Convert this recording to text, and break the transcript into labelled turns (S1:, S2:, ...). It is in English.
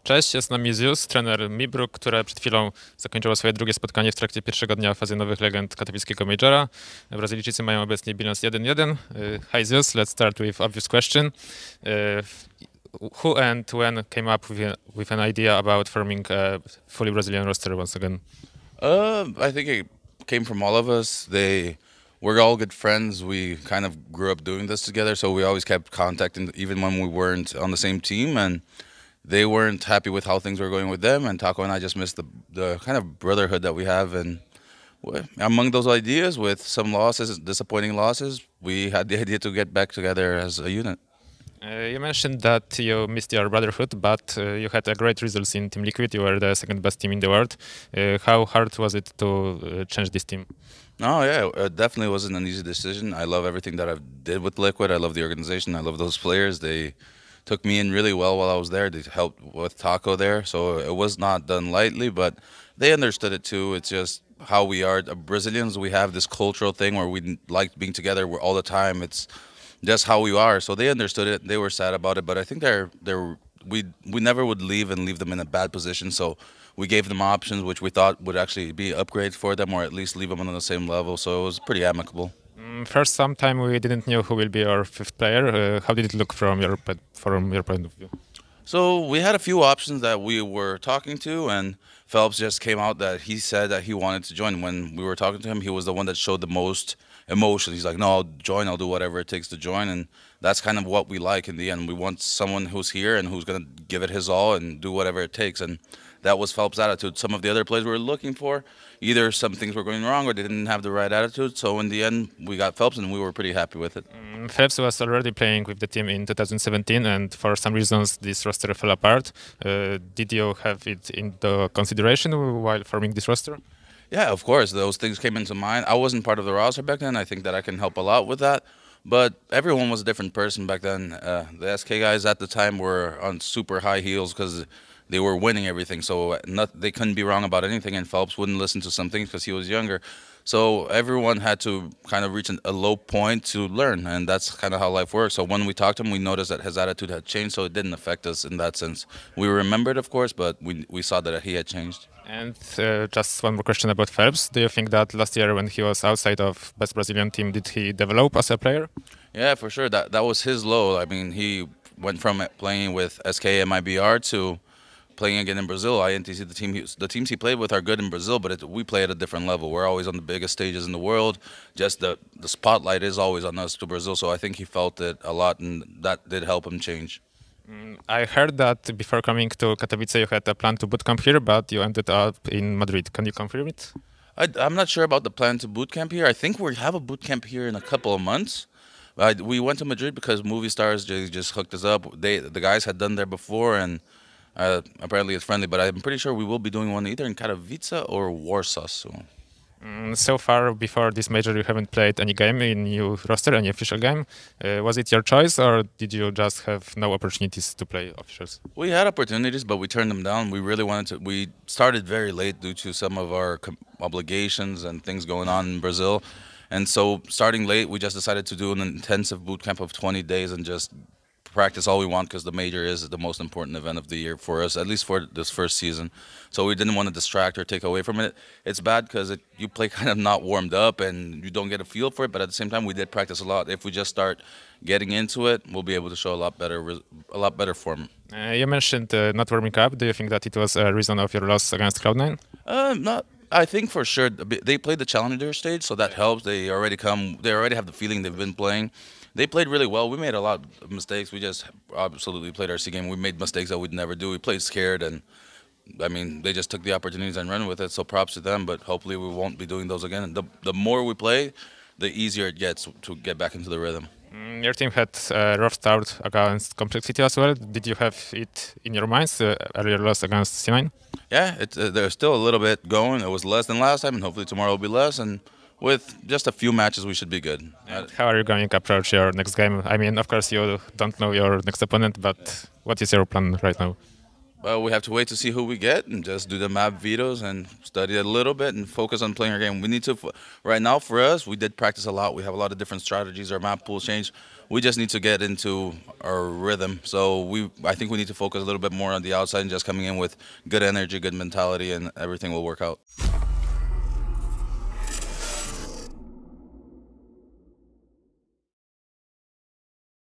S1: Cześć, jest z nami Zius, trener Mibruk, które przed chwilą zakończyło swoje drugie spotkanie w trakcie pierwszego dnia fazy nowych legend katowickiego Majora. Brazylijczycy mają obecnie bilans 1-1. Hi Zius, let's start with obvious question. Who and when came up with an idea about forming a fully Brazilian roster once again?
S2: I think it came from all of us. We're all good friends. We kind of grew up doing this together, so we always kept contacting, even when we weren't on the same team. And they weren't happy with how things were going with them. And Taco and I just missed the kind of brotherhood that we have. And among those ideas, with some losses, disappointing losses, we had the idea to get back together as a unit.
S1: You mentioned that you missed your brotherhood, but you had a great results in Team Liquid. You were the second best team in the world. How hard was it to change this team?
S2: Oh yeah, it definitely wasn't an easy decision. I love everything that I did with Liquid. I love the organization. I love those players. They took me in really well while I was there. They helped with Taco there, so it was not done lightly, but they understood it too. It's just how we are. Brazilians, we have this cultural thing where we like being together all the time. It's just how we are. So they understood it. They were sad about it, but I think we never would leave and leave them in a bad position. So we gave them options, which we thought would actually be upgrades for them, or at least leave them on the same level. So it was pretty amicable.
S1: First, sometime we didn't know who will be our fifth player. How did it look from your point of view?
S2: So we had a few options that we were talking to, and Phelps just came out that he said that he wanted to join. When we were talking to him, he was the one that showed the most emotion. He's like, "No, I'll join. I'll do whatever it takes to join," and that's kind of what we like in the end. We want someone who's here and who's gonna give it his all and do whatever it takes, and that was Phelps' attitude. Some of the other players we were looking for, either some things were going wrong or they didn't have the right attitude. So in the end, we got Phelps, and we were pretty happy with it.
S1: Phelps was already playing with the team in 2017, and for some reasons this roster fell apart. Did you have it in the consideration while forming this roster?
S2: Yeah, of course. Those things came into mind. I wasn't part of the roster back then. I think that I can help a lot with that. But everyone was a different person back then. The SK guys at the time were on super high heels because they were winning everything. So they couldn't be wrong about anything. And Phelps wouldn't listen to some things because he was younger. So everyone had to kind of reach a low point to learn. And that's kind of how life works. So when we talked to him, we noticed that his attitude had changed. So it didn't affect us in that sense. We remembered, of course, but we saw that he had changed.
S1: And just one more question about Phelps. Do you think that last year when he was outside of best Brazilian team, did he develop as a player?
S2: Yeah, for sure. That was his low. I mean, he went from playing with SK and MIBR to playing again in Brazil. INTZ, the teams he played with are good in Brazil, but we play at a different level. We're always on the biggest stages in the world. Just the spotlight is always on us to Brazil. So I think he felt it a lot, and that did help him change.
S1: I heard that before coming to Katowice, you had a plan to bootcamp here, but you ended up in Madrid. Can you confirm it?
S2: I'm not sure about the plan to boot camp here. I think we have a boot camp here in a couple of months. We went to Madrid because Movie Stars just hooked us up. The guys had done there before, and apparently it's friendly. But I'm pretty sure we will be doing one either in Katowice or Warsaw soon.
S1: So far, before this major, you haven't played any game in your roster, any official game. Was it your choice, or did you just have no opportunities to play officials?
S2: We had opportunities, but we turned them down. We really wanted to. We started very late due to some of our obligations and things going on in Brazil. And so, starting late, we just decided to do an intensive boot camp of 20 days and just practice all we want because the major is the most important event of the year for us, at least for this first season. So we didn't want to distract or take away from it. It's bad because you play kind of not warmed up and you don't get a feel for it, but at the same time, we did practice a lot. If we just start getting into it, we'll be able to show a lot better form.
S1: You mentioned not warming up. Do you think that it was a reason of your loss against Cloud9?
S2: Not. I think for sure they played the challenger stage, so that helps. They already have the feeling they've been playing. They played really well. We made a lot of mistakes. We just absolutely played our C game. We made mistakes that we'd never do. We played scared, and I mean, they just took the opportunities and ran with it. So props to them. But hopefully, we won't be doing those again. The more we play, the easier it gets to get back into the rhythm.
S1: Your team had a rough start against Complexity as well. Did you have it in your minds, earlier loss against C9?
S2: Yeah, there's still a little bit going. It was less than last time, and hopefully tomorrow will be less. And with just a few matches, we should be good.
S1: How are you going to approach your next game? I mean, of course, you don't know your next opponent, but what is your plan right now?
S2: Well, we have to wait to see who we get and just do the map vetoes and study a little bit and focus on playing our game. We need to, right now for us, we did practice a lot. We have a lot of different strategies. Our map pool changed. We just need to get into our rhythm. So I think we need to focus a little bit more on the outside and just coming in with good energy, good mentality, and everything will work out.